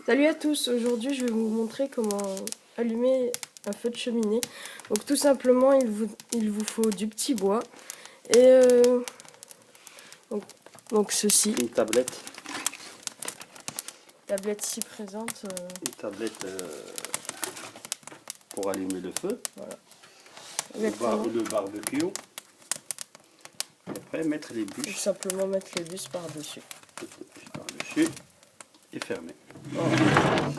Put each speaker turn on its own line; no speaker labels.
Salut à tous, aujourd'hui je vais vous montrer comment allumer un feu de cheminée. Donc tout simplement il vous faut du petit bois et donc ceci.
Une tablette.
Tablette ci présente.
Une tablette pour allumer le feu.
Voilà.
Le barbecue. Après mettre les
Tout
bûches
simplement mettre les bûches par-dessus.
par-dessus et fermer.
Voilà.